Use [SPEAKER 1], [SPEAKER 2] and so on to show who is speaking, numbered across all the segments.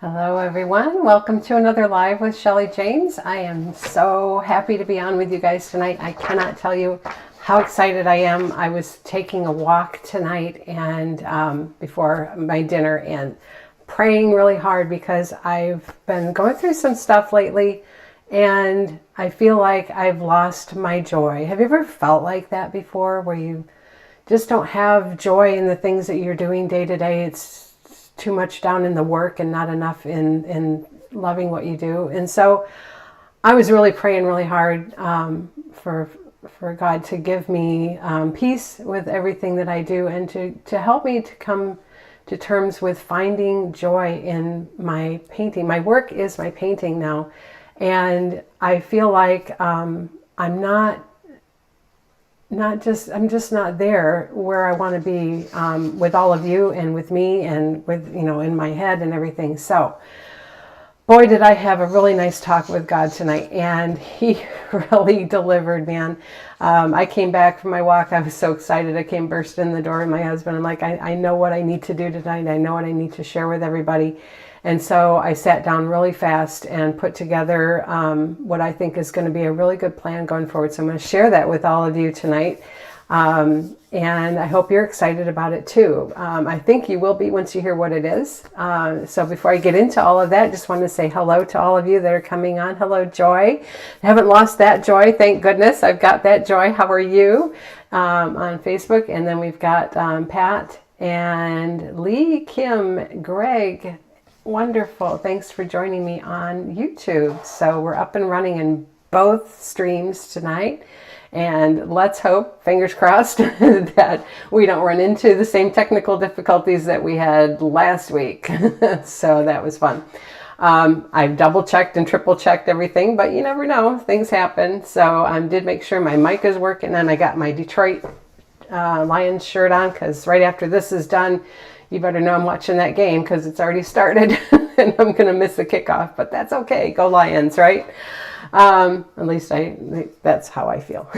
[SPEAKER 1] Hello everyone, welcome to another live with Shelly James. I am so happy to be on with you guys tonight. I cannot tell you how excited I am. I was taking a walk tonight and before my dinner and praying really hard because I've been going through some stuff lately and I feel like I've lost my joy. Have you ever felt like that before, where you just don't have joy in the things that you're doing day to day? It's too much down in the work and not enough in loving what you do. And so I was really praying really hard for God to give me peace with everything that I do, and to help me to come to terms with finding joy in my painting. My work is my painting now, and I feel like I'm just not there where I want to be with all of you and with me and with, in my head and everything. So boy, did I have a really nice talk with God tonight, and he really delivered, man. I came back from my walk. I was so excited. I came bursting in the door with my husband. I'm like, I know what I need to do tonight. I know what I need to share with everybody. And so I sat down really fast and put together what I think is going to be a really good plan going forward. So I'm going to share that with all of you tonight. And I hope you're excited about it too. I think you will be once you hear what it is. So before I get into all of that, just want to say hello to all of you that are coming on. Hello, Joy. I haven't lost that joy. Thank goodness. I've got that joy. How are you? On Facebook. And then we've got Pat and Lee, Kim, Greg. Wonderful. Thanks for joining me on YouTube. So we're up and running in both streams tonight. And let's hope, fingers crossed, that we don't run into the same technical difficulties that we had last week. So that was fun. I've double checked and triple checked everything, but you never know. Things happen. So I did make sure my mic is working, and I got my Detroit Lions shirt on, because right after this is done, you better know I'm watching that game because it's already started and I'm going to miss the kickoff, but that's okay. Go Lions, right? At least that's how I feel.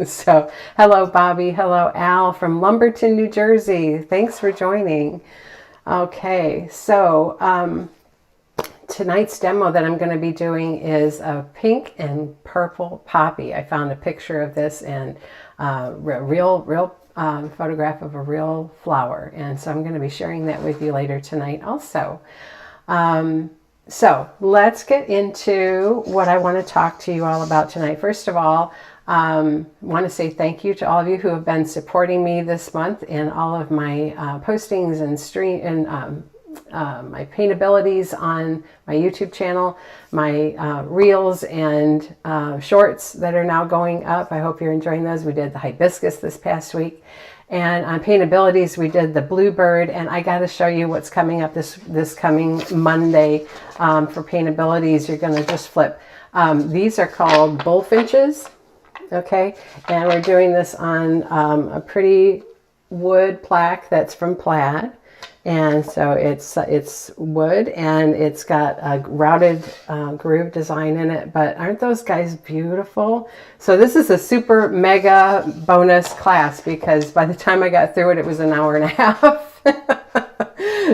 [SPEAKER 1] So hello, Bobby. Hello, Al from Lumberton, New Jersey. Thanks for joining. Okay. So, tonight's demo that I'm going to be doing is a pink and purple poppy. I found a picture of this and real photograph of a real flower, and so I'm going to be sharing that with you later tonight also. So let's get into what I want to talk to you all about tonight. First of all, I want to say thank you to all of you who have been supporting me this month in all of my postings and stream and my paintabilities on my YouTube channel, my reels and shorts that are now going up. I hope you're enjoying those. We did the hibiscus this past week. And on paintabilities, we did the bluebird, and I got to show you what's coming up this coming Monday for paintabilities. You're going to just flip. These are called bullfinches, okay? And we're doing this on a pretty wood plaque that's from Plaid. And so it's wood, and it's got a routed groove design in it, but aren't those guys beautiful? So this is a super mega bonus class, because by the time I got through it, it was an hour and a half.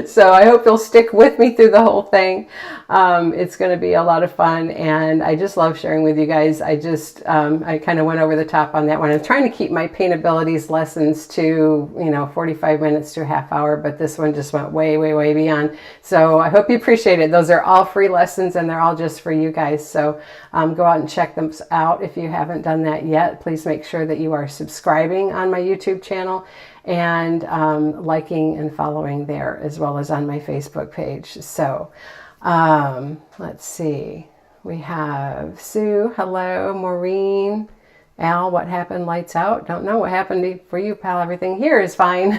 [SPEAKER 1] So I hope you'll stick with me through the whole thing. It's going to be a lot of fun, and I just love sharing with you guys. I kind of went over the top on that one. I'm trying to keep my paintabilities lessons to, 45 minutes to a half hour, but this one just went way, way, way beyond. So I hope you appreciate it. Those are all free lessons, and they're all just for you guys. So go out and check them out if you haven't done that yet. Please make sure that you are subscribing on my YouTube channel and liking and following there, as well as on my Facebook page. So let's see. We have Sue. Hello, Maureen. Al, what happened? Lights out. Don't know what happened for you, pal. Everything here is fine.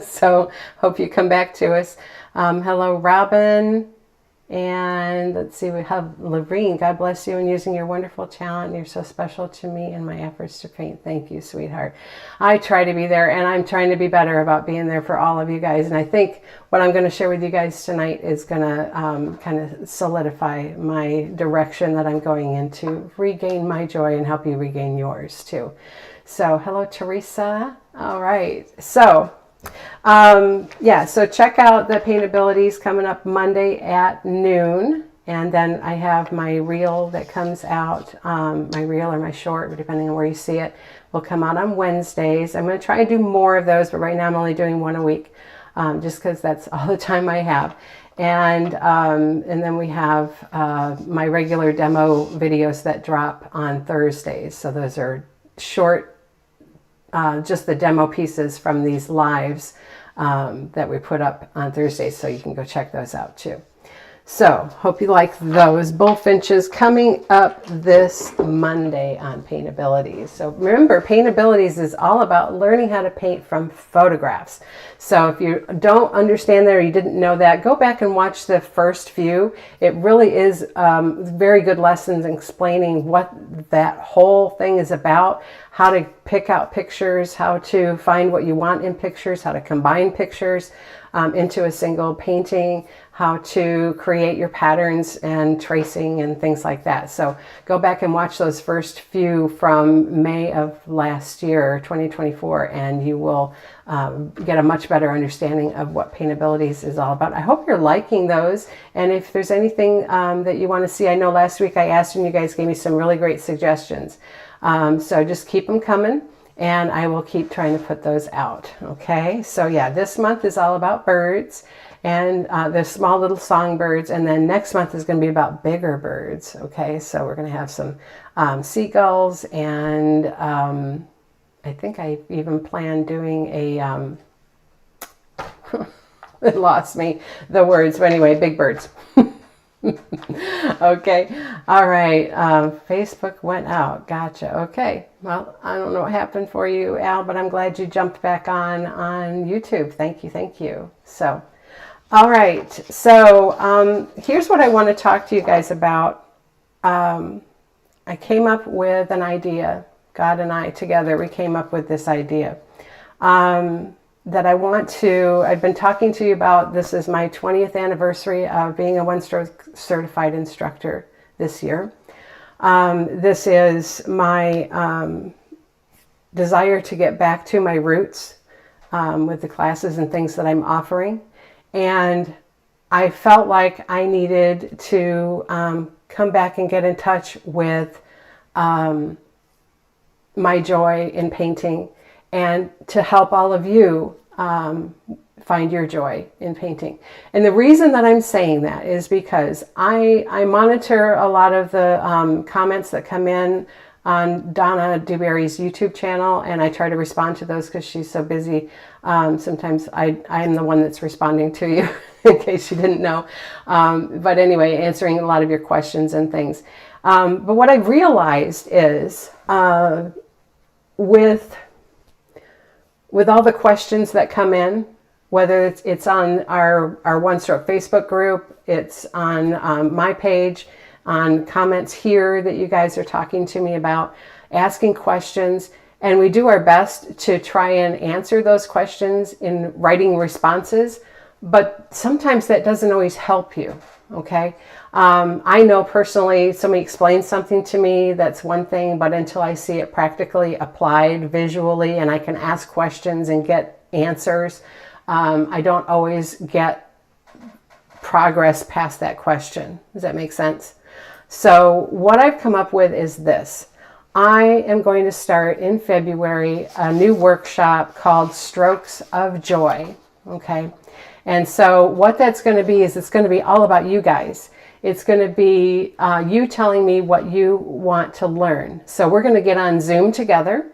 [SPEAKER 1] So hope you come back to us. Hello, Robin. And let's see, we have Lavreen. God bless you in using your wonderful talent. You're so special to me in my efforts to paint. Thank you, sweetheart. I try to be there, and I'm trying to be better about being there for all of you guys. And I think what I'm going to share with you guys tonight is going to kind of solidify my direction that I'm going into, regain my joy and help you regain yours too. So hello, Teresa. All right. So Yeah, so check out the Paintabilities coming up Monday at noon. And then I have my reel that comes out, my reel or my short, depending on where you see it, will come out on Wednesdays. I'm going to try and do more of those, but right now I'm only doing one a week, just because that's all the time I have. And then we have my regular demo videos that drop on Thursdays. So those are short, just the demo pieces from these lives that we put up on Thursdays. So you can go check those out too. So, hope you like those. Bullfinches coming up this Monday on Paintabilities. So remember, Paintabilities is all about learning how to paint from photographs. So if you don't understand that or you didn't know that, go back and watch the first few. It really is very good lessons explaining what that whole thing is about, how to pick out pictures, how to find what you want in pictures, how to combine pictures into a single painting, how to create your patterns and tracing and things like that. So go back and watch those first few from May of last year, 2024, and you will get a much better understanding of what Paintabilities is all about. I hope you're liking those, and if there's anything that you want to see, I know last week I asked and you guys gave me some really great suggestions. So just keep them coming, and I will keep trying to put those out. Okay, so yeah, this month is all about birds and the small little songbirds, and then next month is going to be about bigger birds. Okay, so we're going to have some seagulls, and I think I even planned doing a it lost me the words, but anyway, big birds. Okay, all right, Facebook went out. Gotcha. Okay, well, I don't know what happened for you, Al, but I'm glad you jumped back on YouTube. Thank you. So all right, so here's what I want to talk to you guys about. I came up with an idea. God and I together, we came up with this idea that I've been talking to you about. This is my 20th anniversary of being a one-stroke certified instructor this year. This is my desire to get back to my roots with the classes and things that I'm offering. And I felt like I needed to come back and get in touch with my joy in painting, and to help all of you find your joy in painting. And the reason that I'm saying that is because I monitor a lot of the comments that come in on Donna Dewberry's YouTube channel, and I try to respond to those because she's so busy. Sometimes I'm the one that's responding to you, in case you didn't know. But anyway, answering a lot of your questions and things. But what I've realized is with all the questions that come in, whether it's on our One Stroke Facebook group, it's on my page, on comments here that you guys are talking to me about, asking questions, and we do our best to try and answer those questions in writing responses, but sometimes that doesn't always help you, okay? I know personally, somebody explains something to me, that's one thing, but until I see it practically applied visually and I can ask questions and get answers, I don't always get progress past that question. Does that make sense? So what I've come up with is this. I am going to start in February a new workshop called Strokes of Joy, okay? And so what that's going to be is it's going to be all about you guys. It's going to be you telling me what you want to learn. So we're going to get on Zoom together,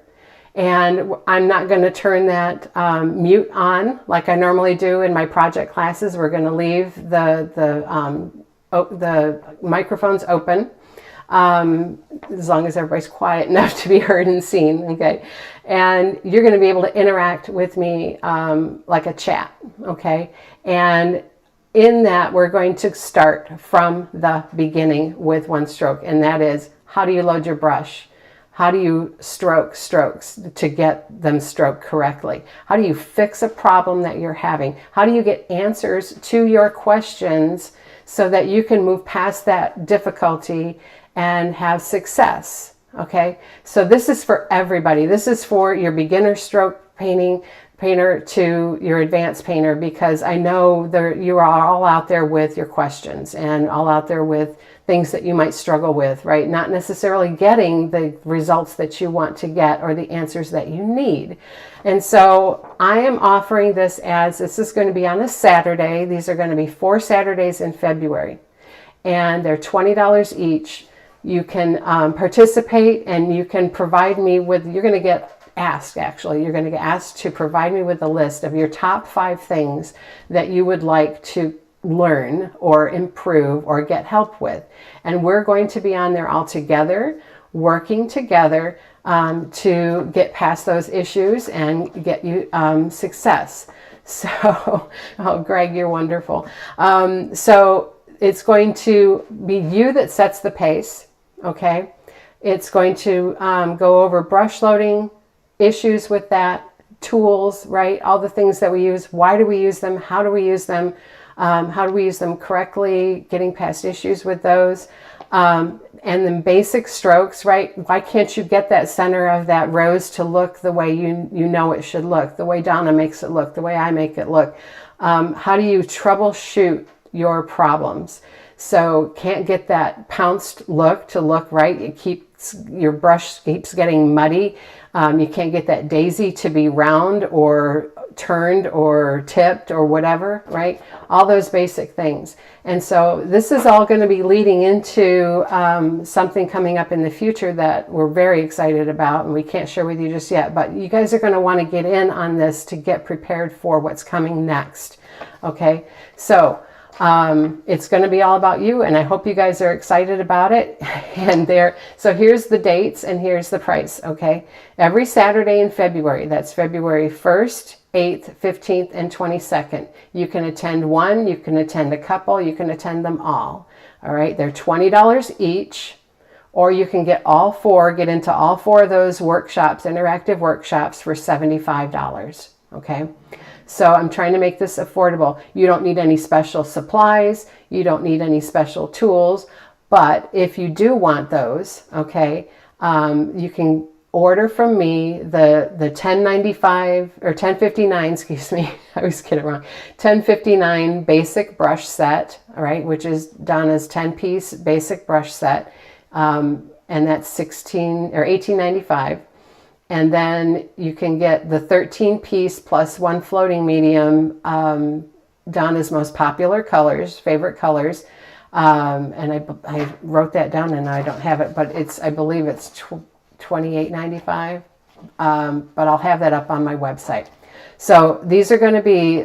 [SPEAKER 1] and I'm not going to turn that mute on like I normally do in my project classes. We're going to leave the microphones open, as long as everybody's quiet enough to be heard and seen, okay? And you're going to be able to interact with me like a chat, okay? And in that, we're going to start from the beginning with one stroke, and that is, how do you load your brush? How do you stroke strokes to get them stroked correctly? How do you fix a problem that you're having? How do you get answers to your questions so that you can move past that difficulty and have success? Okay, so this is for everybody. This is for your beginner stroke painting painter to your advanced painter, because I know you are all out there with your questions and all out there with things that you might struggle with, right? Not necessarily getting the results that you want to get or the answers that you need. And so I am offering this is going to be on a Saturday. These are going to be 4 Saturdays in February, and they're $20 each. You can participate, and you can provide me with, you're going to get you're going to get asked to provide me with a list of your top 5 things that you would like to learn or improve or get help with. And we're going to be on there all together, working together to get past those issues and get you success. So, oh, Greg, you're wonderful. So it's going to be you that sets the pace, okay? It's going to go over brush loading, issues with that, tools, right? All the things that we use. Why do we use them? How do we use them? How do we use them correctly? Getting past issues with those. And then basic strokes, right? Why can't you get that center of that rose to look the way you know it should look, the way Donna makes it look, the way I make it look? How do you troubleshoot your problems? So can't get that pounced look to look right. Your brush keeps getting muddy. You can't get that daisy to be round or turned or tipped or whatever, right? All those basic things. And so this is all going to be leading into something coming up in the future that we're very excited about, and we can't share with you just yet, but you guys are going to want to get in on this to get prepared for what's coming next. Okay, so it's going to be all about you, and I hope you guys are excited about it. And so here's the dates and here's the price. Okay, every Saturday in February, that's February 1st, 8th, 15th, and 22nd. You can attend one, you can attend a couple, you can attend them all. All right, they're $20 each, or you can get all 4, get into all 4 of those workshops, interactive workshops, for $75. Okay. So I'm trying to make this affordable. You don't need any special supplies. You don't need any special tools. But if you do want those, okay, you can order from me the 1095 or 1059, excuse me, I always get it wrong, 1059 basic brush set, all right, which is Donna's 10-piece basic brush set, and that's $18.95. And then you can get the 13-piece plus 1 floating medium, Donna's most popular colors, favorite colors. And I wrote that down and I don't have it, but I believe it's $28.95. But I'll have that up on my website. So these are going to be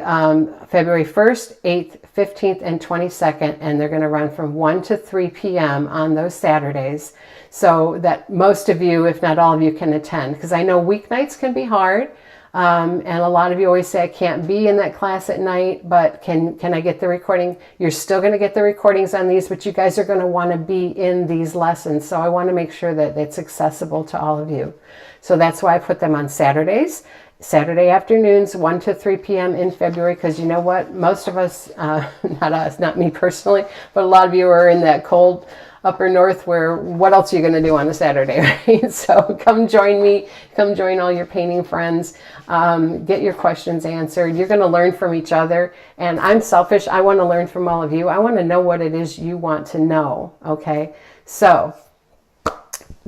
[SPEAKER 1] February 1st, 8th, 15th, and 22nd, and they're going to run from 1 to 3 p.m. on those Saturdays, so that most of you, if not all of you, can attend. Because I know weeknights can be hard, and a lot of you always say, I can't be in that class at night, but can I get the recording? You're still going to get the recordings on these, but you guys are going to want to be in these lessons, so I want to make sure that it's accessible to all of you. So that's why I put them on Saturdays. Saturday afternoons, 1 to 3 p.m. in February, because you know what? Most of us, not us, not me personally, but a lot of you are in that cold upper north where what else are you going to do on a Saturday, right? So come join me. Come join all your painting friends. Get your questions answered. You're going to learn from each other. And I'm selfish. I want to learn from all of you. I want to know what it is you want to know, okay? So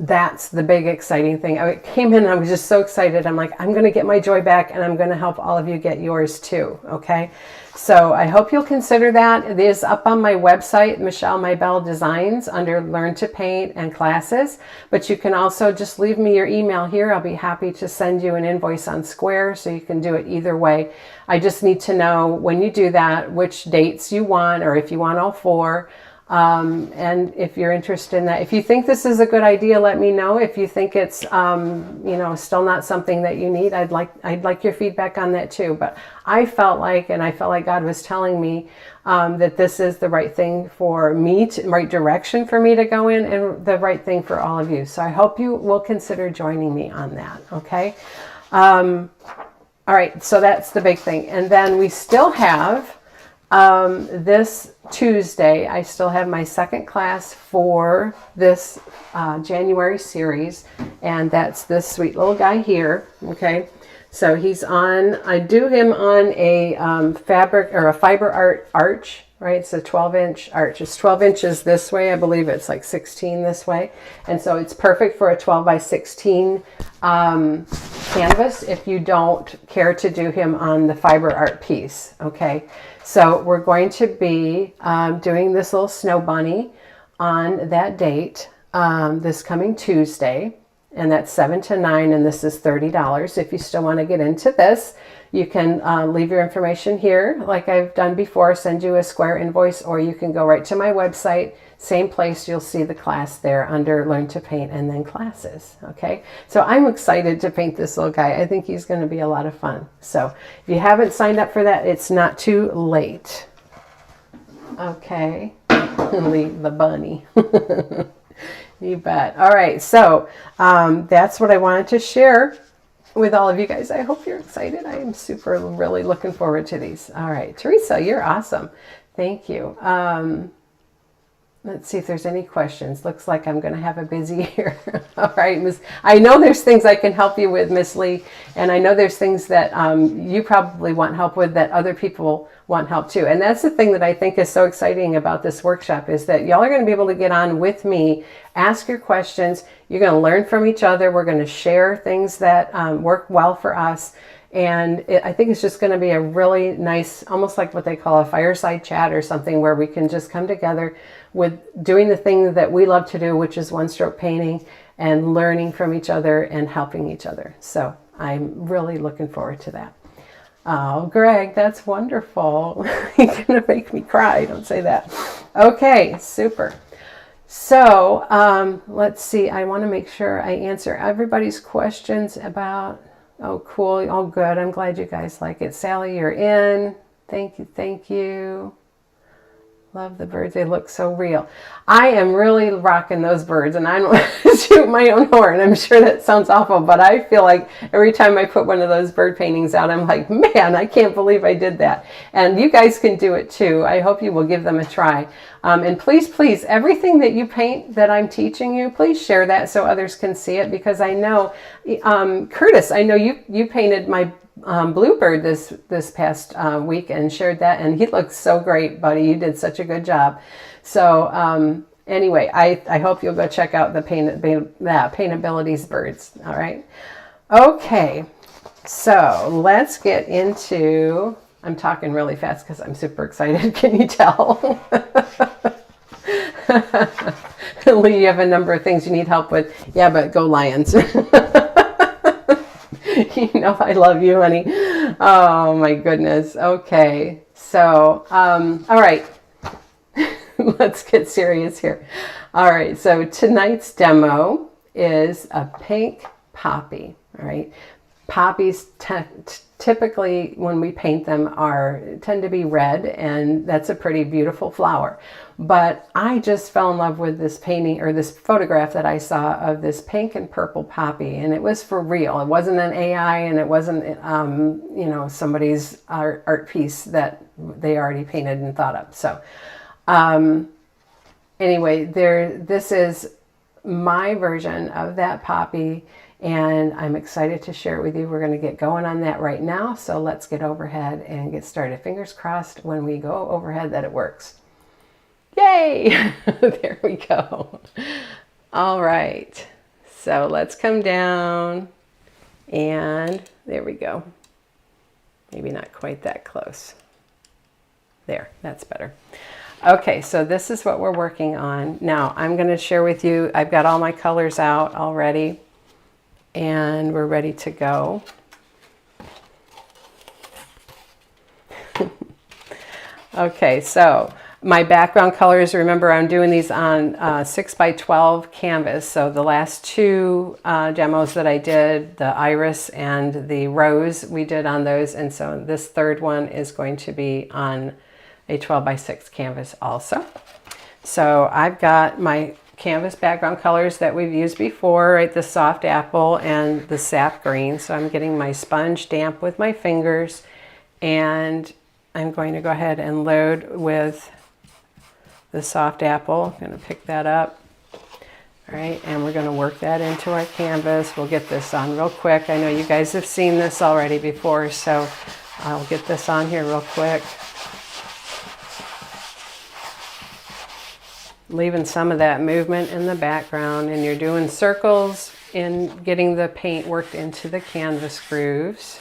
[SPEAKER 1] that's the big exciting thing. I came in and I was just so excited. I'm like, I'm going to get my joy back, and I'm going to help all of you get yours too. Okay. So I hope you'll consider that. It is up on my website, Michelle My Belle Designs, under Learn to Paint and Classes. But you can also just leave me your email here. I'll be happy to send you an invoice on Square, so you can do it either way. I just need to know when you do that, which dates you want, or if you want all 4. And if you're interested in that, if you think this is a good idea, let me know. If you think it's, still not something that you need, I'd like your feedback on that too. But I felt like God was telling me, that this is the right thing for me, right direction for me to go in, and the right thing for all of you. So I hope you will consider joining me on that. Okay. All right. So that's the big thing. And then we still have, this Tuesday, I still have my second class for this January series, and that's this sweet little guy here. Okay, So he's on, I do him on a fabric or a fiber art arch, right? It's a 12-inch arch. It's 12 inches this way. I believe it's like 16 this way. And so it's perfect for a 12 by 16 canvas if you don't care to do him on the fiber art piece. Okay, so we're going to be doing this little snow bunny on that date this coming Tuesday. And that's 7 to 9, and this is $30. If you still want to get into this, you can leave your information here like I've done before, send you a Square invoice, or you can go right to my website, same place. You'll see the class there under Learn to Paint and then classes. Okay, so I'm excited to paint this little guy. I think he's going to be a lot of fun. So if you haven't signed up for that, it's not too late. Okay, leave the bunny. You bet. All right, so that's what I wanted to share with all of you guys. I hope you're excited. I am really looking forward to these. All right, Teresa, you're awesome. Thank you. Let's see if there's any questions. Looks like I'm going to have a busy year. All right, Miss. I know there's things I can help you with, Miss Lee, and I know there's things that you probably want help with that other people want help too. And that's the thing that I think is so exciting about this workshop is that y'all are going to be able to get on with me, ask your questions. You're going to learn from each other. We're going to share things that work well for us. And I think it's just going to be a really nice, almost like what they call a fireside chat or something, where we can just come together with doing the thing that we love to do, which is one-stroke painting, and learning from each other and helping each other. So I'm really looking forward to that. Oh, Greg, that's wonderful. You're going to make me cry. Don't say that. Okay, super. So let's see. I want to make sure I answer everybody's questions about... Oh, cool. Oh, good. I'm glad you guys like it. Sally, you're in. Thank you. Thank you. Love the birds. They look so real. I am really rocking those birds, and I don't want to shoot my own horn. I'm sure that sounds awful, but I feel like every time I put one of those bird paintings out, I'm like, man, I can't believe I did that. And you guys can do it too. I hope you will give them a try. And please, please, everything that you paint that I'm teaching you, please share that so others can see it, because I know, Curtis, I know you painted my bluebird this past week and shared that, and he looks so great, buddy. You did such a good job. So anyway, I hope you'll go check out the Paintability's birds. All right. Okay. So let's get into... I'm talking really fast because I'm super excited. Can you tell? Lee, you have a number of things you need help with. Yeah, but go Lions. You know I love you, honey. Oh, my goodness. Okay. So, all right. Let's get serious here. All right. So tonight's demo is a pink poppy. All right. Poppies typically, when we paint them, tend to be red, and that's a pretty beautiful flower. But I just fell in love with this painting, or this photograph that I saw of this pink and purple poppy, and it was for real. It wasn't an AI, and it wasn't you know, somebody's art piece that they already painted and thought up. So anyway, this is my version of that poppy, and I'm excited to share it with you. We're going to get going on that right now. So let's get overhead and get started. Fingers crossed when we go overhead that it works. Yay! There we go. All right. So let's come down, and there we go. Maybe not quite that close. There, that's better. Okay, so this is what we're working on. Now I'm going to share with you, I've got all my colors out already, and we're ready to go. Okay, so my background colors, remember I'm doing these on 6x12 canvas. So the last two demos that I did, the iris and the rose, we did on those. And so this third one is going to be on a 12x6 canvas also. So I've got my canvas background colors that we've used before, right? The soft apple and the sap green. So I'm getting my sponge damp with my fingers, and I'm going to go ahead and load with the soft apple. I'm going to pick that up. All right, and we're going to work that into our canvas. We'll get this on real quick. I know you guys have seen this already before, so I'll get this on here real quick. Leaving some of that movement in the background, and you're doing circles in getting the paint worked into the canvas grooves.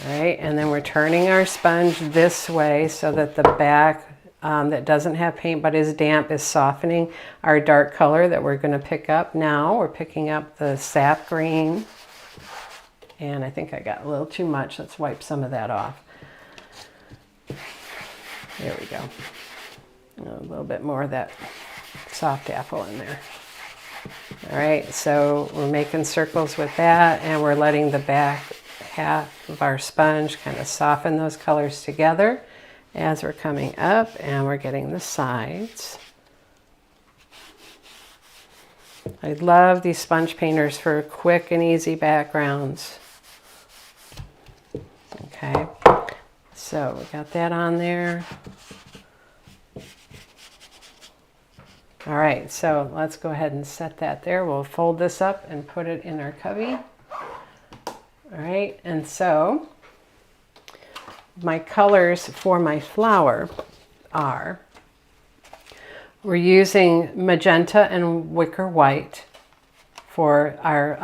[SPEAKER 1] All right, and then we're turning our sponge this way so that the back that doesn't have paint but is damp is softening our dark color that we're going to pick up now. We're picking up the sap green, and I think I got a little too much. Let's wipe some of that off. There we go. A little bit more of that soft apple in there. All right, so we're making circles with that, and we're letting the back half of our sponge kind of soften those colors together as we're coming up, and we're getting the sides. I love these sponge painters for quick and easy backgrounds. Okay, so we got that on there. All right, so let's go ahead and set that there. We'll fold this up and put it in our cubby. All right, and so my colors for my flower are, we're using magenta and wicker white for our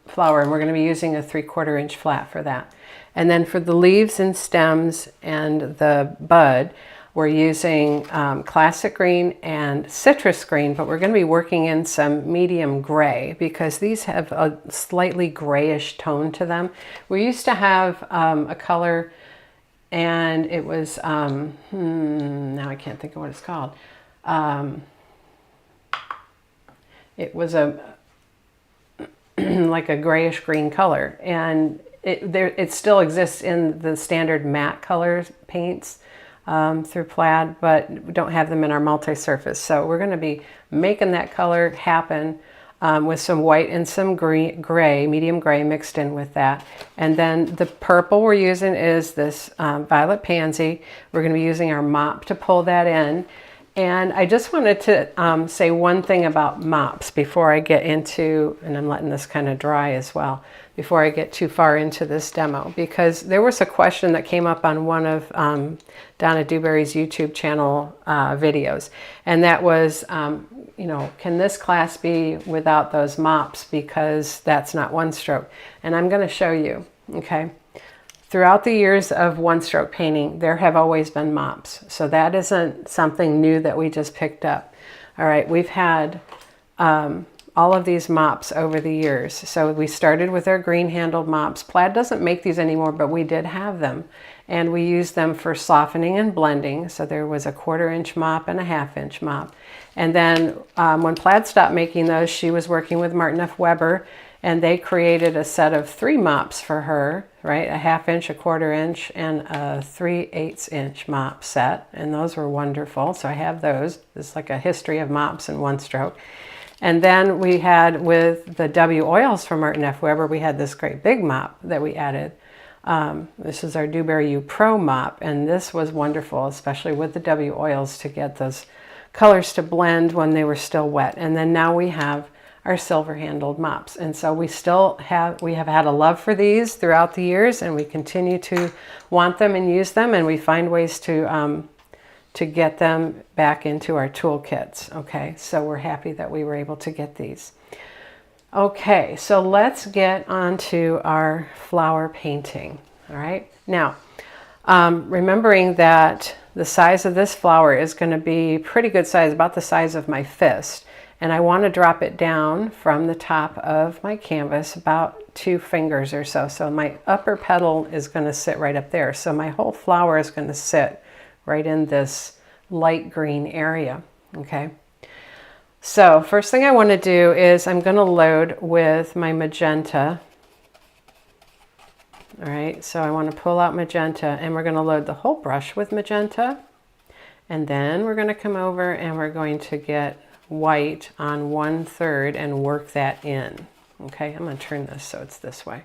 [SPEAKER 1] flower, and we're going to be using a 3/4 inch flat for that. And then for the leaves and stems and the bud, we're using classic green and citrus green, but we're going to be working in some medium gray because these have a slightly grayish tone to them. We used to have a color, and it was, now I can't think of what it's called. It was a like a grayish green color, and it still exists in the standard matte color paints through Plaid, but we don't have them in our multi-surface. So we're going to be making that color happen with some white and some gray, medium gray mixed in with that. And then the purple we're using is this violet pansy. We're going to be using our mop to pull that in. And I just wanted to say one thing about mops before I get into, and I'm letting this kind of dry as well, before I get too far into this demo, because there was a question that came up on one of Donna Dewberry's YouTube channel videos, and that was, you know, can this class be without those mops because that's not one stroke? And I'm going to show you, okay? Throughout the years of one-stroke painting, there have always been mops. So that isn't something new that we just picked up. All right, we've had all of these mops over the years. So we started with our green-handled mops. Plaid doesn't make these anymore, but we did have them. And we used them for softening and blending. So there was a 1/4 inch mop and a 1/2 inch mop. And then when Plaid stopped making those, she was working with Martin F. Weber, and they created a set of 3 mops for her, right? A 1/2 inch, a 1/4 inch, and a 3/8 inch mop set. And those were wonderful. So I have those. It's like a history of mops in one stroke. And then we had, with the W oils from Martin F. Weber, we had this great big mop that we added. This is our Dewberry U Pro mop, and this was wonderful, especially with the W oils, to get those colors to blend when they were still wet. And then now we have our silver handled mops, and so we have had a love for these throughout the years, and we continue to want them and use them, and we find ways to get them back into our toolkits. Okay, so we're happy that we were able to get these. Okay, so let's get on to our flower painting. All right, now remembering that the size of this flower is going to be pretty good size, about the size of my fist. And I want to drop it down from the top of my canvas about 2 fingers or so. So my upper petal is going to sit right up there. So my whole flower is going to sit right in this light green area. Okay. So first thing I want to do is I'm going to load with my magenta. All right. So I want to pull out magenta, and we're going to load the whole brush with magenta. And then we're going to come over and we're going to get white on 1/3 and work that in. Okay, I'm going to turn this so it's this way.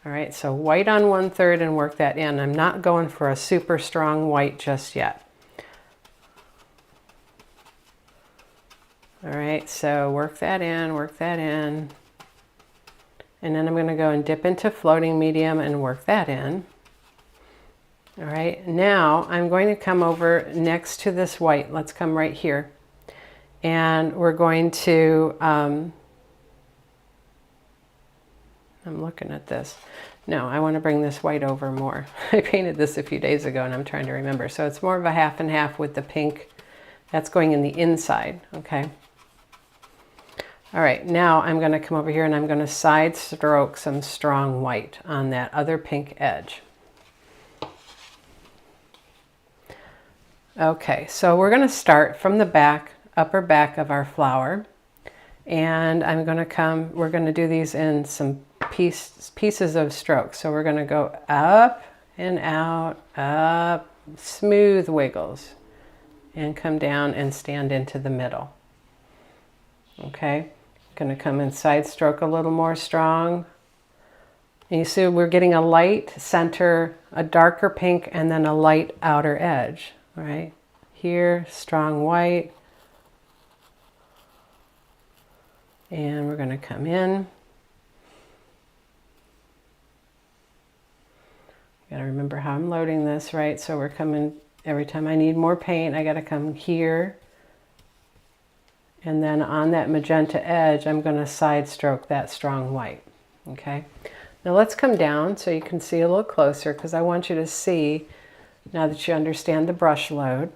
[SPEAKER 1] All right, so white on 1/3 and work that in. I'm not going for a super strong white just yet. All right, so work that in, work that in. And then I'm going to go and dip into floating medium and work that in. All right, now I'm going to come over next to this white. Let's come right here. And we're going to, I'm looking at this. No, I want to bring this white over more. I painted this a few days ago and I'm trying to remember. So it's more of a half and half with the pink. That's going in the inside, okay? All right, now I'm going to come over here and I'm going to side stroke some strong white on that other pink edge. Okay, so we're going to start from the back, upper back of our flower. And I'm going to come, we're going to do these in some pieces of strokes. So we're going to go up and out, up, smooth wiggles, and come down and stand into the middle. Okay, going to come and side stroke a little more strong. And you see we're getting a light center, a darker pink, and then a light outer edge. Right here, strong white, and we're going to come in. Got to remember how I'm loading this, right? So we're coming, every time I need more paint, I got to come here, and then on that magenta edge, I'm going to side stroke that strong white. Okay, now let's come down so you can see a little closer, because I want you to see. Now that you understand the brush load.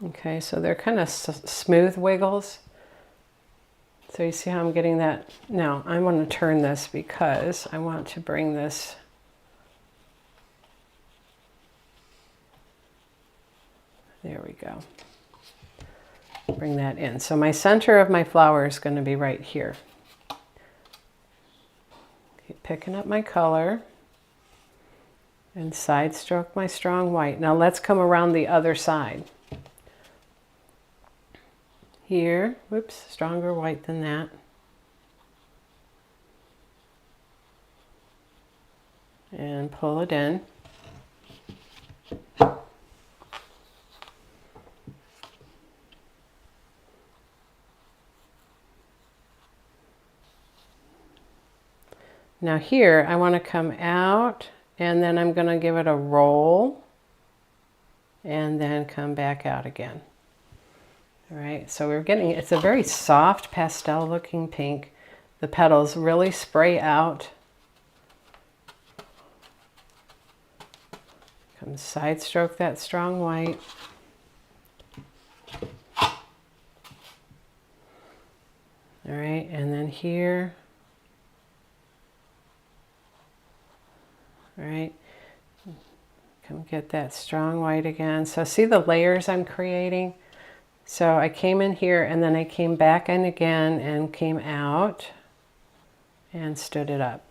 [SPEAKER 1] Okay, so they're kind of smooth wiggles. So you see how I'm getting that? Now I want to turn this because I want to bring this. There we go. Bring that in. So my center of my flower is going to be right here. Keep picking up my color and side stroke my strong white. Now let's come around the other side. Here, whoops, stronger white than that. And pull it in. Now here, I want to come out, and then I'm going to give it a roll, and then come back out again. All right, so we're getting, it's a very soft pastel looking pink. The petals really spray out. Come side stroke that strong white. All right, and then here. All right, come get that strong white again. So see the layers I'm creating? So I came in here and then I came back in again and came out and stood it up.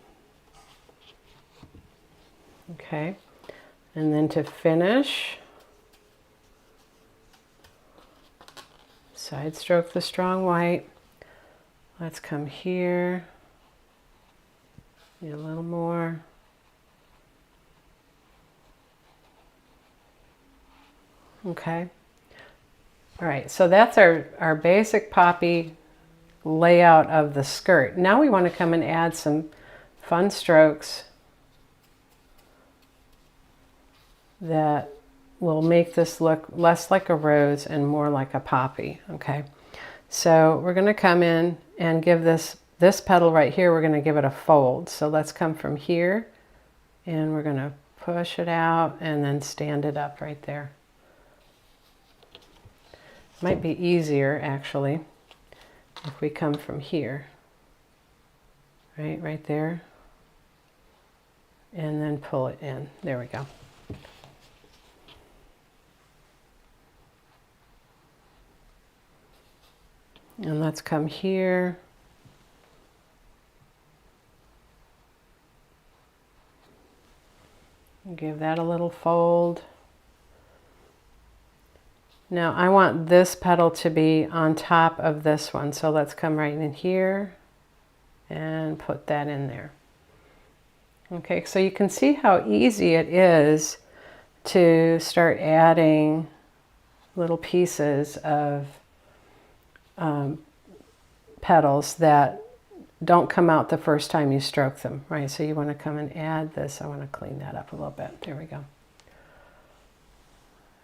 [SPEAKER 1] Okay, and then to finish, side stroke the strong white. Let's come here, need a little more. Okay. All right, so that's our basic poppy layout of the skirt. Now we want to come and add some fun strokes that will make this look less like a rose and more like a poppy. Okay, so we're going to come in and give this petal right here, we're going to give it a fold. So let's come from here and we're going to push it out and then stand it up right there. Might be easier actually if we come from here, right there, and then pull it in. There we go. And let's come here. Give that a little fold. Now I want this petal to be on top of this one, so let's come right in here and put that in there. Okay, so you can see how easy it is to start adding little pieces of petals that don't come out the first time you stroke them, right? So you want to come and add this. I want to clean that up a little bit. There we go.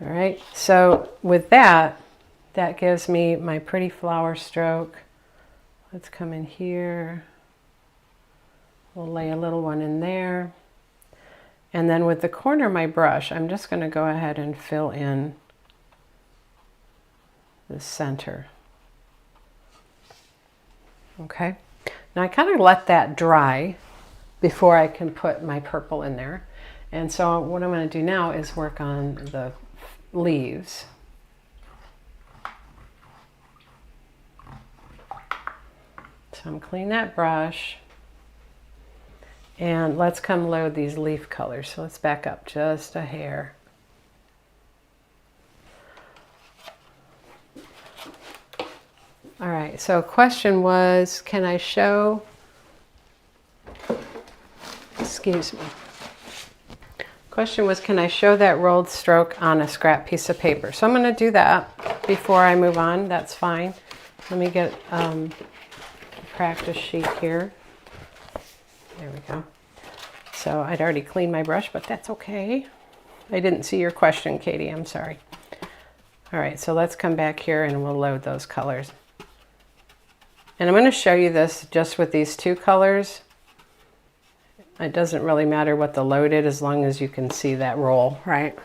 [SPEAKER 1] All right, so with that, that gives me my pretty flower stroke. Let's come in here. We'll lay a little one in there. And then with the corner of my brush, I'm just going to go ahead and fill in the center. Okay, now I kind of let that dry before I can put my purple in there. And so what I'm going to do now is work on the leaves. So I'm cleaning that brush. And let's come load these leaf colors. So let's back up just a hair. All right, so question was, can I show, excuse me. Question was, can I show that rolled stroke on a scrap piece of paper? So I'm going to do that before I move on. That's fine. Let me get a practice sheet here. There we go. So I'd already cleaned my brush, but that's okay. I didn't see your question, Katie. I'm sorry. All right, so let's come back here and we'll load those colors. And I'm going to show you this just with these two colors. It doesn't really matter what the load is as long as you can see that roll, right?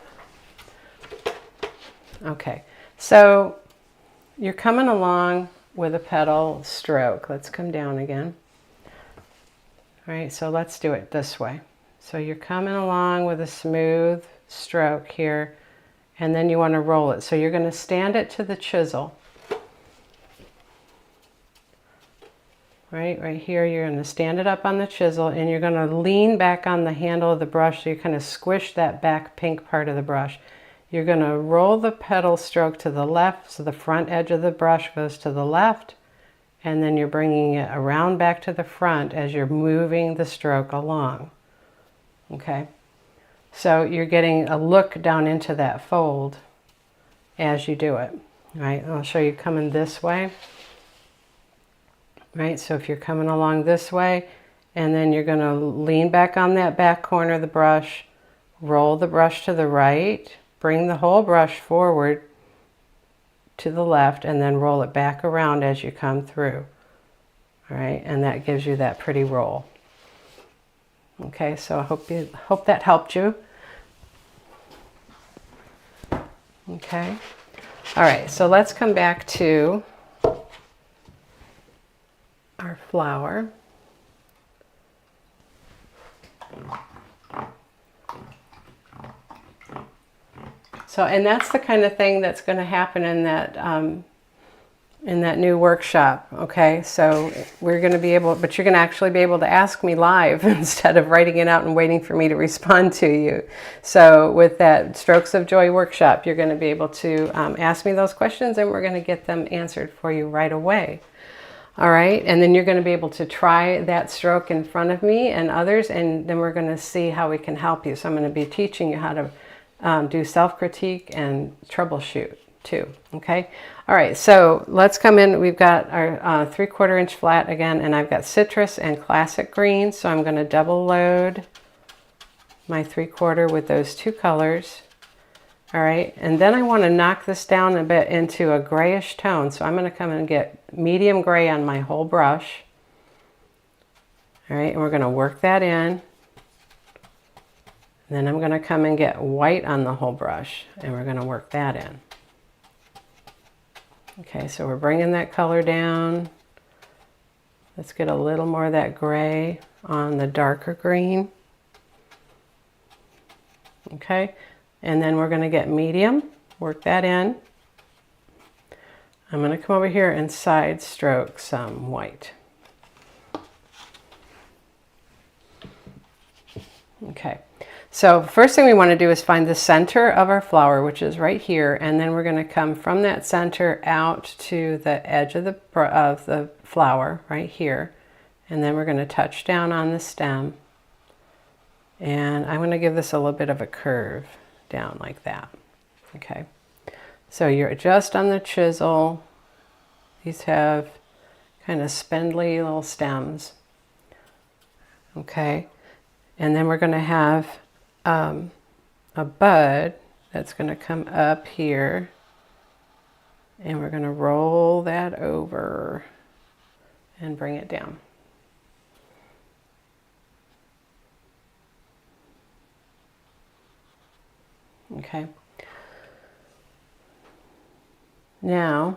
[SPEAKER 1] Okay, so you're coming along with a petal stroke. Let's come down again. All right, so let's do it this way. So you're coming along with a smooth stroke here, and then you want to roll it. So you're going to stand it to the chisel. Right here, you're going to stand it up on the chisel, and you're going to lean back on the handle of the brush so you kind of squish that back pink part of the brush. You're going to roll the petal stroke to the left, so the front edge of the brush goes to the left, and then you're bringing it around back to the front as you're moving the stroke along. Okay, so you're getting a look down into that fold as you do it. Right, I'll show you coming this way. Right, so if you're coming along this way, and then you're going to lean back on that back corner of the brush, roll the brush to the right, bring the whole brush forward to the left, and then roll it back around as you come through. All right, and that gives you that pretty roll. Okay, so I hope that helped you. Okay, all right, so let's come back to our flower. So, and that's the kind of thing that's going to happen in that new workshop. Okay, so we're going to be able, but you're going to actually be able to ask me live instead of writing it out and waiting for me to respond to you. So with that Strokes of Joy workshop, you're going to be able to ask me those questions, and we're going to get them answered for you right away. All right, and then you're going to be able to try that stroke in front of me and others, and then we're going to see how we can help you. So I'm going to be teaching you how to do self-critique and troubleshoot too. Okay, all right, so let's come in. We've got our 3/4 inch flat again, and I've got citrus and classic green, so I'm going to double load my 3/4 with those two colors. All right, and then I want to knock this down a bit into a grayish tone. So I'm going to come and get medium gray on my whole brush. All right, and we're going to work that in. And then I'm going to come and get white on the whole brush, and we're going to work that in. Okay, so we're bringing that color down. Let's get a little more of that gray on the darker green. Okay. And then we're going to get medium, work that in. I'm going to come over here and side stroke some white. Okay, so first thing we want to do is find the center of our flower, which is right here, and then we're going to come from that center out to the edge of the flower right here, and then we're going to touch down on the stem. And I'm going to give this a little bit of a curve down like that. Okay. So you're just on the chisel. These have kind of spindly little stems. Okay. And then we're going to have a bud that's going to come up here. And we're going to roll that over and bring it down. Okay. Now,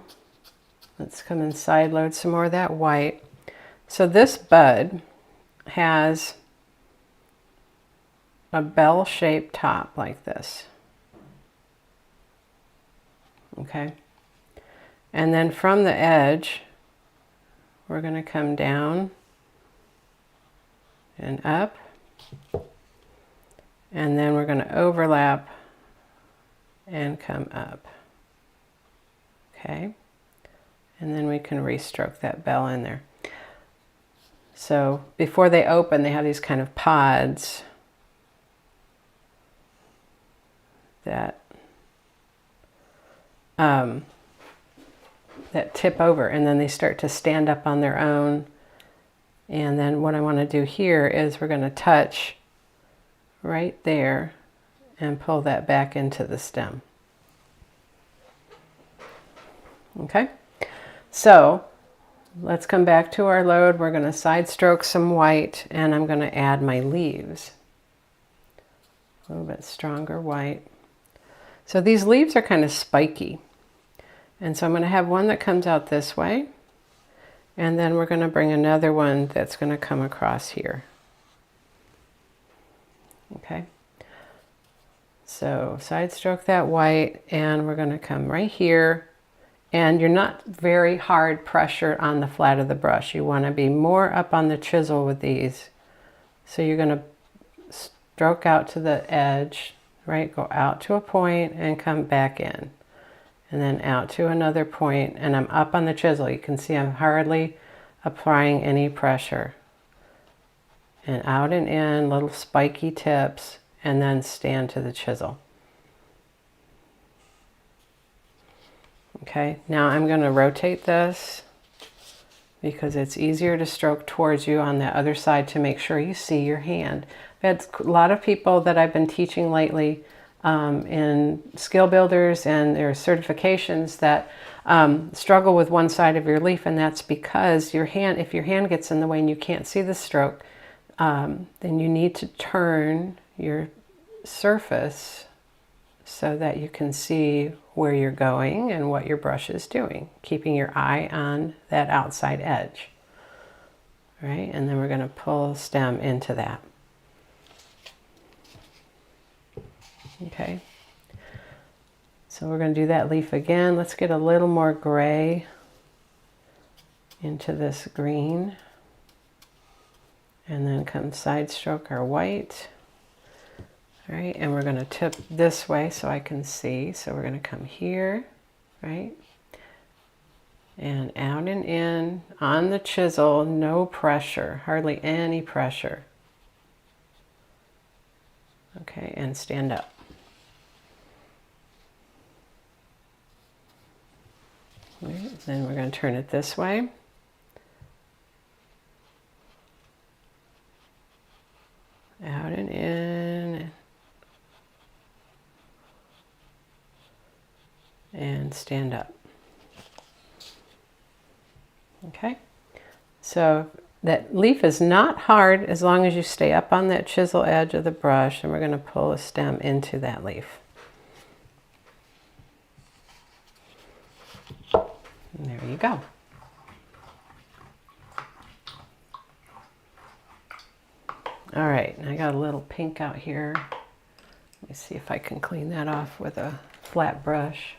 [SPEAKER 1] let's come and side load some more of that white. So this bud has a bell-shaped top like this. Okay. And then from the edge, we're going to come down and up. And then we're going to overlap and come up. Okay. And then we can restroke that bell in there. So before they open, they have these kind of pods that that tip over, and then they start to stand up on their own. And then what I want to do here is we're going to touch right there and pull that back into the stem. Okay, so let's come back to our load. We're going to side stroke some white, and I'm going to add my leaves. A little bit stronger white. So these leaves are kind of spiky. And so I'm going to have one that comes out this way, and then we're going to bring another one that's going to come across here. Okay. So side stroke that white, and we're going to come right here. And you're not very hard pressure on the flat of the brush. You want to be more up on the chisel with these. So you're going to stroke out to the edge, right? Go out to a point and come back in. And then out to another point, and I'm up on the chisel. You can see I'm hardly applying any pressure. And out and in, little spiky tips, and then stand to the chisel. Okay, now I'm going to rotate this because it's easier to stroke towards you on the other side to make sure you see your hand. I've had a lot of people that I've been teaching lately in skill builders and their certifications that struggle with one side of your leaf, and that's because your hand, if your hand gets in the way and you can't see the stroke, then you need to turn your surface so that you can see where you're going and what your brush is doing, keeping your eye on that outside edge. Right, and then we're going to pull stem into that. Okay, so we're going to do that leaf again. Let's get a little more gray into this green, and then come side stroke our white. All right, and we're going to tip this way so I can see. So we're going to come here, right, and out and in on the chisel, no pressure, hardly any pressure. Okay, and stand up. Right, then we're going to turn it this way. Out and in. And stand up. Okay, so that leaf is not hard as long as you stay up on that chisel edge of the brush, and we're going to pull a stem into that leaf. And there you go. All right, I got a little pink out here. Let me see if I can clean that off with a flat brush.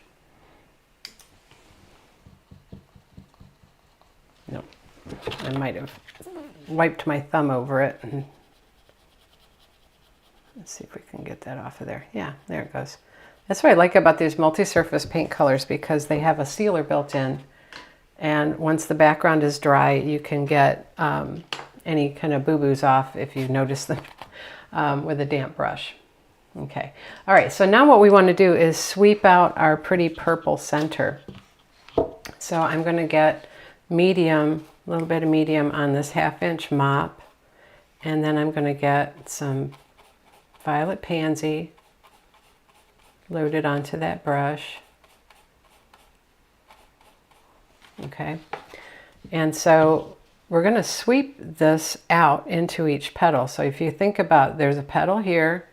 [SPEAKER 1] Nope, I might have wiped my thumb over it. And let's see if we can get that off of there. Yeah, there it goes. That's what I like about these multi-surface paint colors, because they have a sealer built in, and once the background is dry, you can get any kind of boo-boos off if you notice them. with a damp brush. Okay, all right, so now what we want to do is sweep out our pretty purple center. So I'm going to get medium, a little bit of medium on this 1/2 inch mop, and then I'm going to get some violet pansy loaded onto that brush. Okay, and so we're going to sweep this out into each petal. So if you think about, there's a petal here,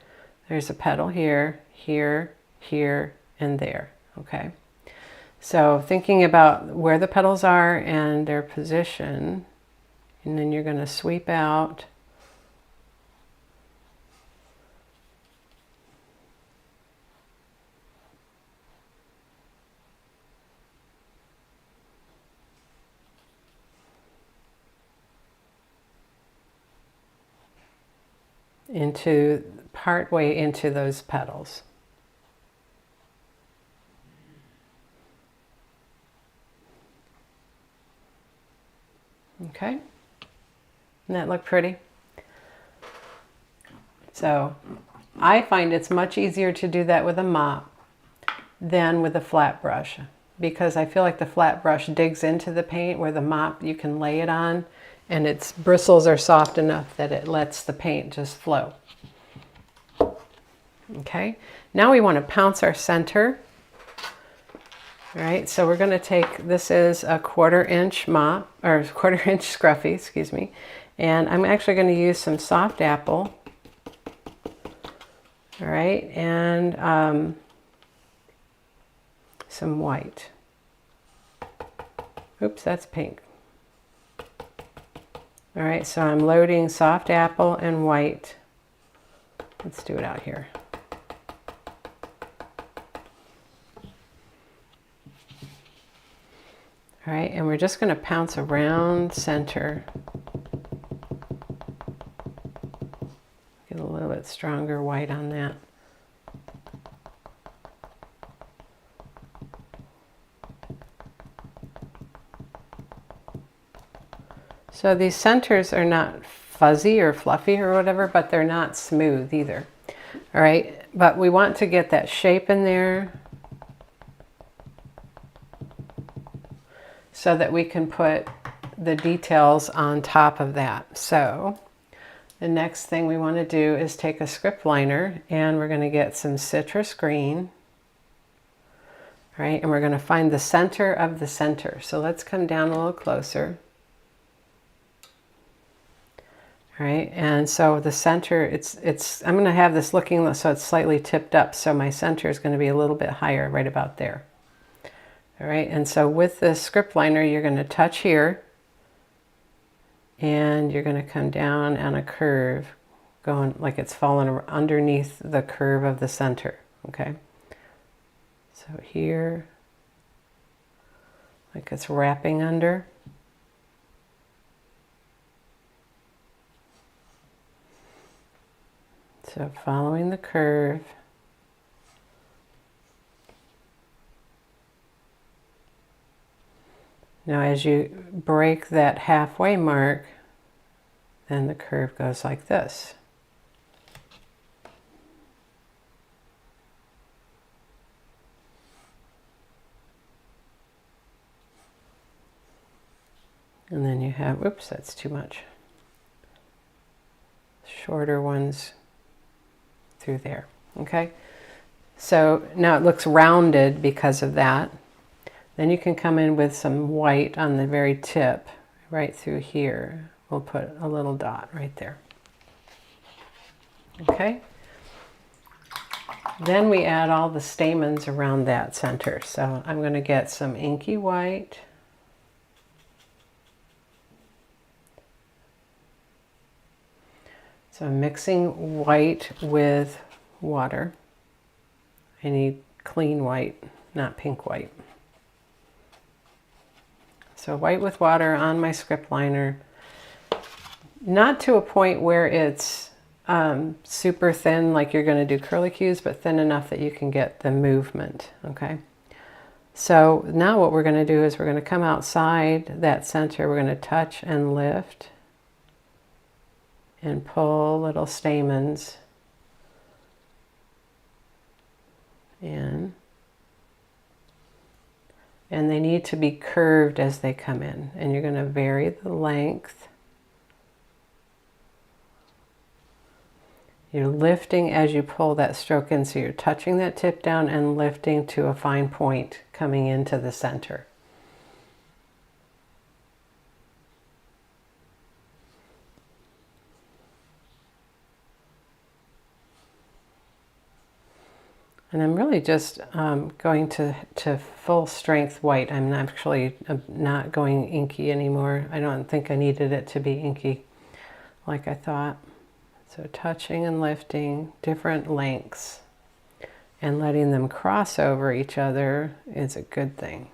[SPEAKER 1] there's a petal here, here, here, and there. Okay, so thinking about where the petals are and their position, and then you're going to sweep out into part way into those petals. Okay, doesn't that look pretty? So I find it's much easier to do that with a mop than with a flat brush, because I feel like the flat brush digs into the paint, where the mop you can lay it on and its bristles are soft enough that it lets the paint just flow. Okay, now we want to pounce our center. All right, so we're going to take, this is a 1/4 inch mop, or 1/4 inch scruffy, excuse me, and I'm actually going to use some soft apple. All right, and some white. Oops, that's pink. All right, so I'm loading soft apple and white. Let's do it out here. All right, and we're just going to pounce around center. Get a little bit stronger white on that. So these centers are not fuzzy or fluffy or whatever, but they're not smooth either. All right, but we want to get that shape in there so that we can put the details on top of that. So the next thing we want to do is take a script liner, and we're going to get some citrus green. All right, and we're going to find the center of the center. So let's come down a little closer. All right, and so the center, I'm going to have this looking so it's slightly tipped up, so my center is going to be a little bit higher, right about there. All right, and so with this script liner, you're going to touch here, and you're going to come down on a curve, going like it's falling underneath the curve of the center. Okay, so here, like it's wrapping under. So following the curve. Now as you break that halfway mark, then the curve goes like this. And then you have, oops, that's too much. Shorter ones through there. Okay, so now it looks rounded because of that. Then you can come in with some white on the very tip, right through here. We'll put a little dot right there. Okay, then we add all the stamens around that center. So I'm going to get some inky white. So I'm mixing white with water. I need clean white, not pink white. So white with water on my script liner, not to a point where it's super thin like you're going to do curly cues, but thin enough that you can get the movement. Okay, so now what we're going to do is we're going to come outside that center, we're going to touch and lift, and pull little stamens in. And they need to be curved as they come in. And you're going to vary the length. You're lifting as you pull that stroke in, so you're touching that tip down and lifting to a fine point coming into the center. And I'm really just going to full strength white. I'm actually not going inky anymore. I don't think I needed it to be inky like I thought. So touching and lifting different lengths and letting them cross over each other is a good thing.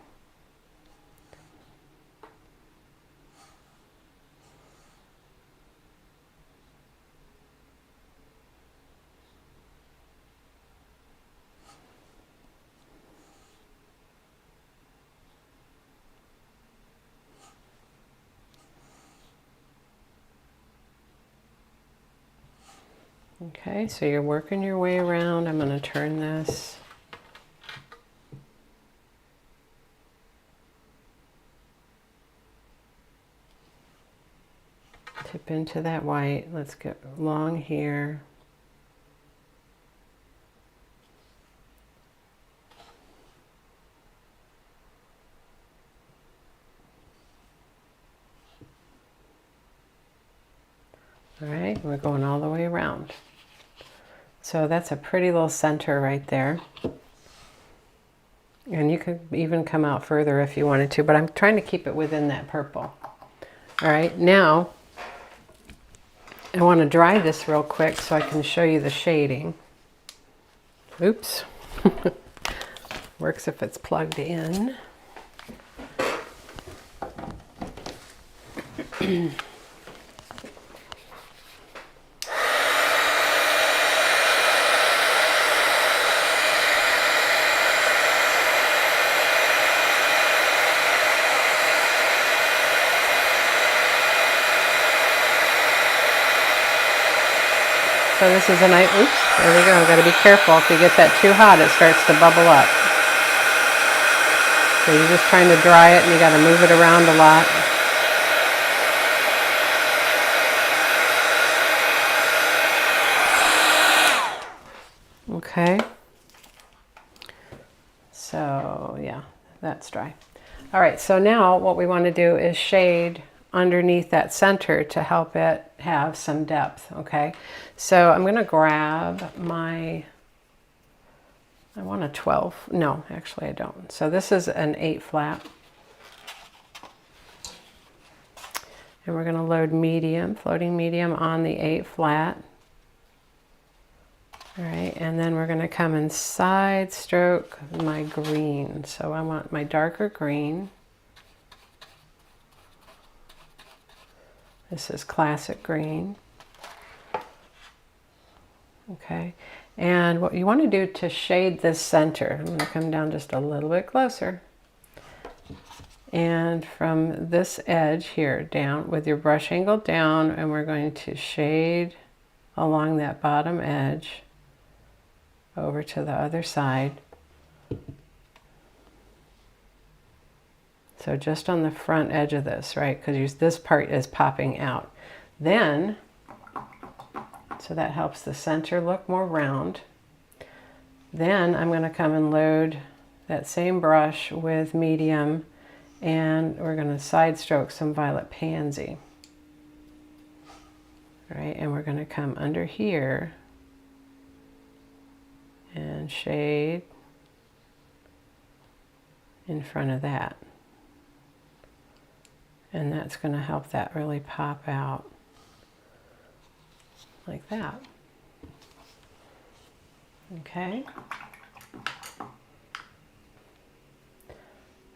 [SPEAKER 1] Okay, so you're working your way around. I'm going to turn this. Tip into that white. Let's get long here. All right, we're going all the way around. So that's a pretty little center right there. And you could even come out further if you wanted to, but I'm trying to keep it within that purple. All right, now I want to dry this real quick so I can show you the shading. Oops. Works if it's plugged in. So this is a nice, oops, there we go. Got to be careful. If you get that too hot, it starts to bubble up. So you're just trying to dry it and you got to move it around a lot. Okay. So yeah, that's dry. All right, so now what we want to do is shade underneath that center to help it have some depth, okay? So I'm going to grab my, I want a 12, no, actually I don't. So this is an 8 flat. And we're going to load medium, floating medium on the 8 flat. All right, and then we're going to come and side stroke my green. So I want my darker green. This is classic green. Okay, and what you want to do to shade this center, I'm going to come down just a little bit closer. And from this edge here down with your brush angle down, and we're going to shade along that bottom edge over to the other side. So just on the front edge of this, right? Because this part is popping out. Then, so that helps the center look more round. Then I'm going to come and load that same brush with medium, and we're going to side stroke some violet pansy. All right, and we're going to come under here and shade in front of that. And that's going to help that really pop out like that. Okay.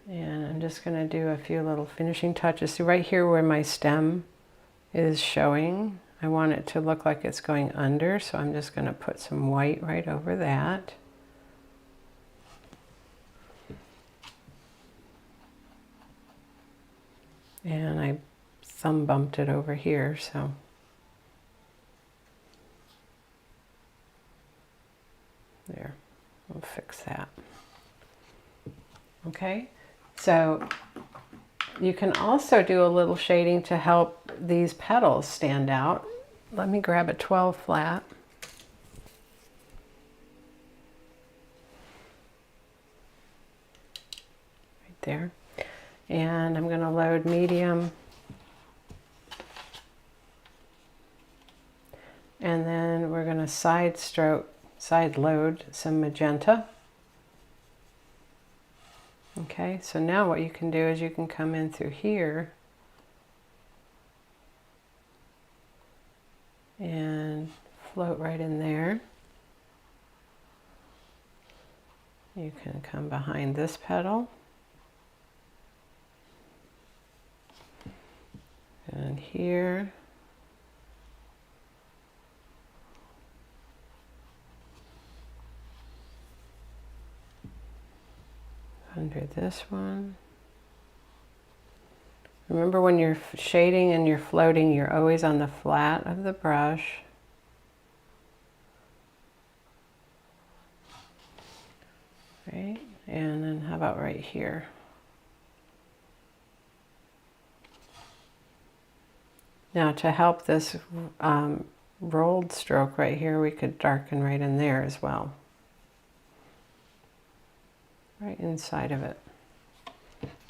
[SPEAKER 1] And I'm just going to do a few little finishing touches. See right here where my stem is showing, I want it to look like it's going under, so I'm just going to put some white right over that. And I thumb bumped it over here, so We'll fix that. Okay, so you can also do a little shading to help these petals stand out. Let me grab a 12 flat. Right there. And I'm going to load medium. And then we're going to side load some magenta. Okay, so now what you can do is you can come in through here and float right in there. You can come behind this petal. And here. Under this one. Remember, when you're shading and you're floating, you're always on the flat of the brush. Right? And then how about right here? Now, to help this rolled stroke right here, we could darken right in there as well. Right inside of it.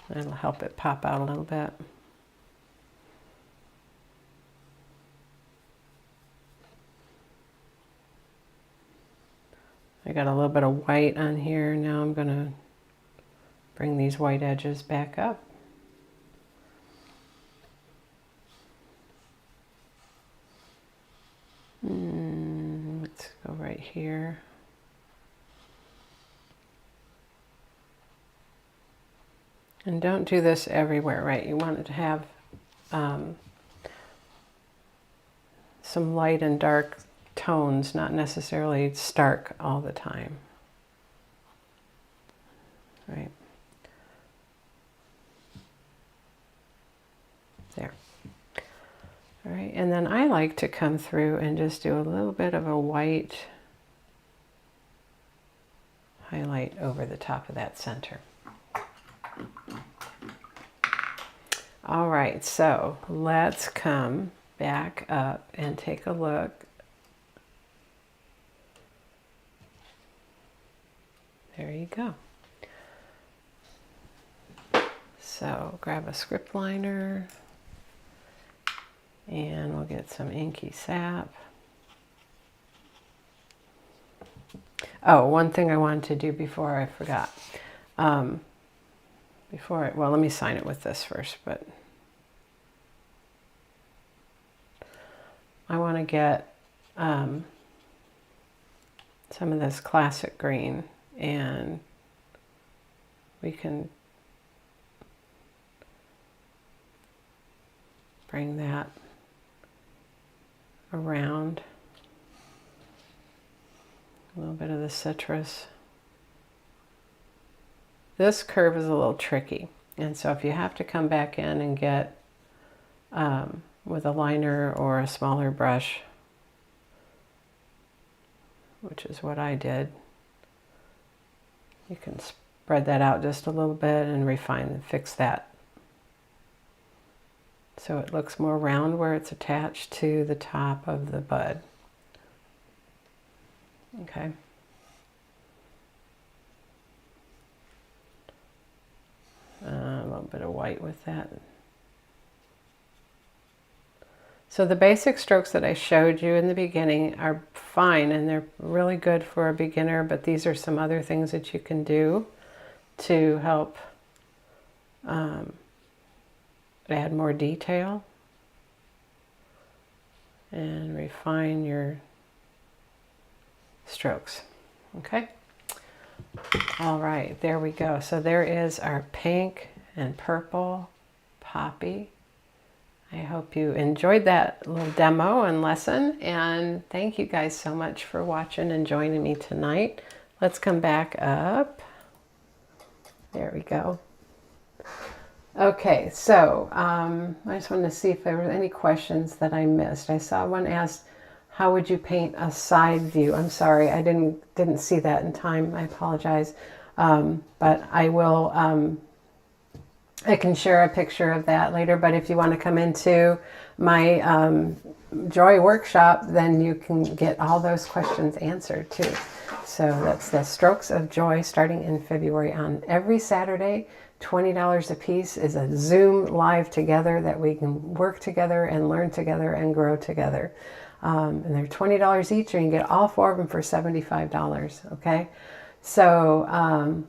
[SPEAKER 1] That'll help it pop out a little bit. I got a little bit of white on here. Now I'm going to bring these white edges back up. Let's go right here. And don't do this everywhere, right? You want it to have some light and dark tones, not necessarily stark all the time. Right. There. All right, and then I like to come through and just do a little bit of a white highlight over the top of that center. All right, so let's come back up and take a look. There you go. So grab a script liner and we'll get some inky sap. Oh, one thing I wanted to do before I forgot. Well, let me sign it with this first, but I want to get some of this classic green, and we can bring that around. A little bit of the citrus. This curve is a little tricky, and so if you have to come back in and get with a liner or a smaller brush, which is what I did, you can spread that out just a little bit and refine and fix that so it looks more round where it's attached to the top of the bud. Okay. A little bit of white with that. So the basic strokes that I showed you in the beginning are fine and they're really good for a beginner, but these are some other things that you can do to help add more detail and refine your strokes. Okay. All right, there we go. So there is our pink and purple poppy. I hope you enjoyed that little demo and lesson, and thank you guys so much for watching and joining me tonight. Let's come back up. There we go. Okay, so I just wanted to see if there were any questions that I missed. I saw one asked, how would you paint a side view? I'm sorry, I didn't see that in time. I apologize. But I will, I can share a picture of that later. But if you want to come into my Joy workshop, then you can get all those questions answered too. So that's the Strokes of Joy starting in February on every Saturday. $20 a piece is a Zoom live together that we can work together and learn together and grow together. And they're $20 each, and you can get all 4 of them for $75. Okay. So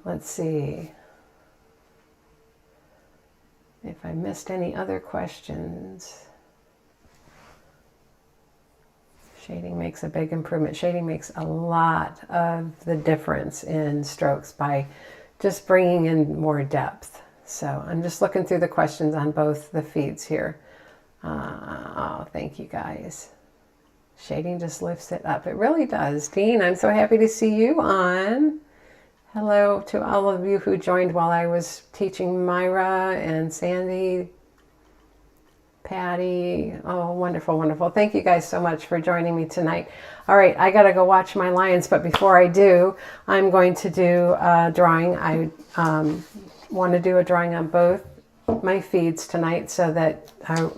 [SPEAKER 1] let's see if I missed any other questions. Shading makes a big improvement. Shading makes a lot of the difference in strokes by just bringing in more depth. So I'm just looking through the questions on both the feeds here. Oh, thank you guys. Shading just lifts it up. It really does. Dean, I'm so happy to see you on. Hello to all of you who joined while I was teaching, Myra and Sandy, Patty. Oh, wonderful, wonderful. Thank you guys so much for joining me tonight. All right, I got to go watch my lions, but before I do, I'm going to do a drawing. I want to do a drawing on both my feeds tonight so that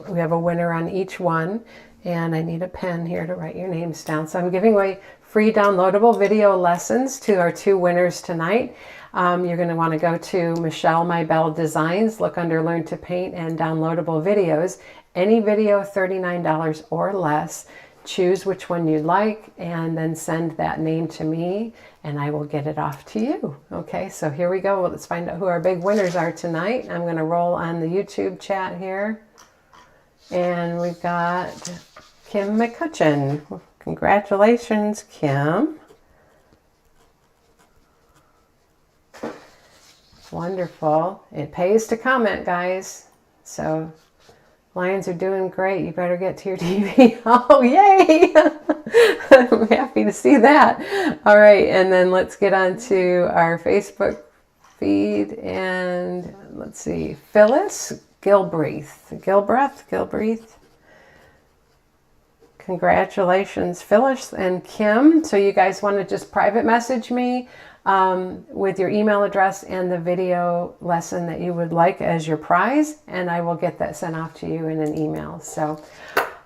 [SPEAKER 1] we have a winner on each one. And I need a pen here to write your names down. So I'm giving away free downloadable video lessons to our 2 winners tonight. You're going to want to go to Michelle My Belle Designs, look under Learn to Paint and downloadable videos. Any video $39 or less. Choose which one you like and then send that name to me and I will get it off to you. Okay, so here we go. Well, let's find out who our big winners are tonight. I'm going to roll on the YouTube chat here. And we've got Kim McCutcheon. Congratulations, Kim. Wonderful. It pays to comment, guys. So lions are doing great. You better get to your TV. Oh, yay! I'm happy to see that. All right, and then let's get on to our Facebook feed. And let's see, Phyllis Gilbreth. Congratulations, Phyllis and Kim. So you guys want to just private message me with your email address and the video lesson that you would like as your prize, and I will get that sent off to you in an email. So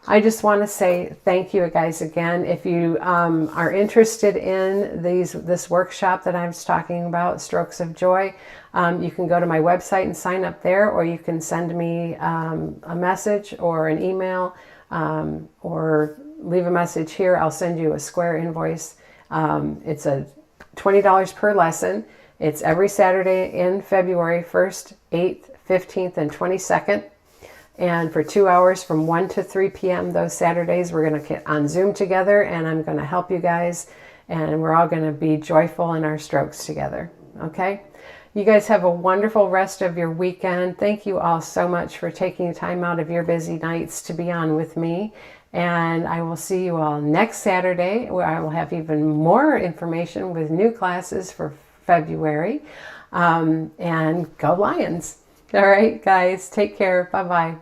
[SPEAKER 1] I just want to say thank you guys again. If you are interested in this workshop that I was talking about, Strokes of Joy, you can go to my website and sign up there, or you can send me a message or an email, or leave a message here. I'll send you a square invoice. It's a $20 per lesson. It's every Saturday in February 1st, 8th, 15th, and 22nd. And for 2 hours from 1 to 3 p.m. those Saturdays, we're going to get on Zoom together, and I'm going to help you guys, and we're all going to be joyful in our strokes together. Okay? You guys have a wonderful rest of your weekend. Thank you all so much for taking time out of your busy nights to be on with me. And I will see you all next Saturday, where I will have even more information with new classes for February. And go Lions. All right, guys, take care. Bye-bye.